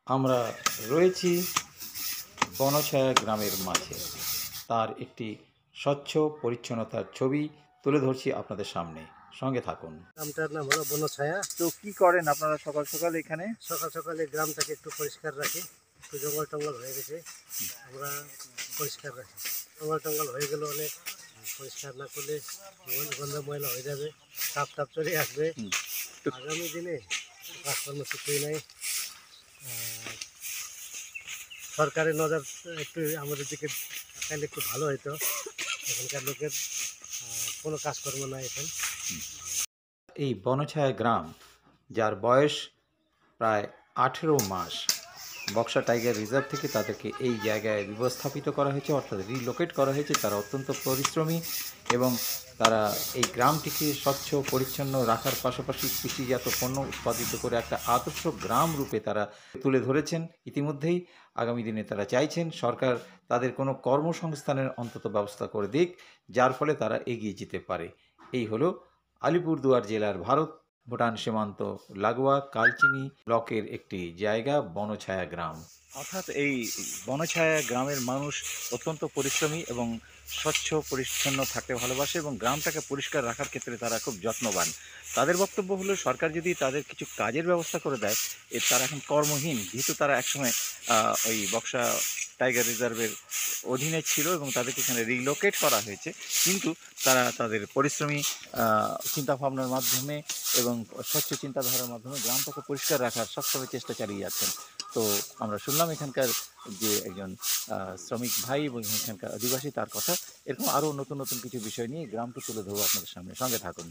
আমরা রয়েছি বনছায়া গ্রামের মাঝে। তার একটি স্বচ্ছ পরিচ্ছন্নতার ছবি তুলে ধরছি আপনাদের সামনে। সঙ্গে থাকুন। গ্রামটার নাম হলো বনছায়া। তো কি করেন আপনারা সকাল সকাল এখানে? সকাল সকালে গ্রামটাকে একটু পরিষ্কার রাখি। একটু জঙ্গল টঙ্গল হয়ে গেছে, আমরা পরিষ্কার রাখি। জঙ্গল টঙ্গল হয়ে গেলে অনেক, পরিষ্কার না করলে গন্ধ ময়লা হয়ে যাবে, সাপ টাপ চলে আসবে। হুম। আগামী দিনে কাজকর্ম কিছুই নাই। সরকারের নজর একটু আমাদের দিকে তাকাইলে একটু ভালো হতো। এখানকার লোকের কোনো কাজকর্ম নাই এখন। এই বনছায়া গ্রাম, যার বয়স প্রায় 18 মাস, বক্সা টাইগার রিজার্ভ থেকে তাদেরকে এই জায়গায় ব্যবস্থাপিত করা হয়েছে, অর্থাৎ রিলোকেট করা হয়েছে। তারা অত্যন্ত পরিশ্রমী এবং তারা এই গ্রামটিকে স্বচ্ছ পরিচ্ছন্ন রাখার পাশাপাশি কৃষিজাত পণ্য উৎপাদিত করে একটা আদর্শ গ্রাম রূপে তারা তুলে ধরেছেন ইতিমধ্যেই। আগামী দিনে তারা চাইছেন সরকার তাদের কোনো কর্মসংস্থানের অন্তত ব্যবস্থা করে দিক, যার ফলে তারা এগিয়ে যেতে পারে। এই হলো আলিপুরদুয়ার জেলার ভারত ভুটান সীমান্ত লাগোয়া কালচিনি ব্লকের একটি জায়গা, বনছায়া গ্রাম। অর্থাৎ এই বনছায়া গ্রামের মানুষ অত্যন্ত পরিশ্রমী এবং স্বচ্ছ পরিচ্ছন্ন থাকতে ভালোবাসে এবং গ্রামটাকে পরিষ্কার রাখার ক্ষেত্রে তারা খুব যত্নবান। তাদের বক্তব্য হলো সরকার যদি তাদের কিছু কাজের ব্যবস্থা করে দেয়, তারা এখন কর্মহীন, যেহেতু তারা একসময় ওই বক্সা টাইগার রিজার্ভের অধীনে ছিল এবং তাদেরকে এখানে রিলোকেট করা হয়েছে, কিন্তু তারা তাদের পরিশ্রমী চিন্তাভাবনার মাধ্যমে এবং স্বচ্ছ চিন্তাধারার মাধ্যমে গ্রামটাকে পরিষ্কার রাখার সবসময় চেষ্টা চালিয়ে যাচ্ছেন। তো আমরা শুনলাম এখানকার যে একজন শ্রমিক ভাই এবং এখানকার আদিবাসী, তার কথা। এরকম আরও নতুন নতুন কিছু বিষয় নিয়ে গ্রামকে তুলে ধরবো আপনাদের সামনে। সঙ্গে থাকুন।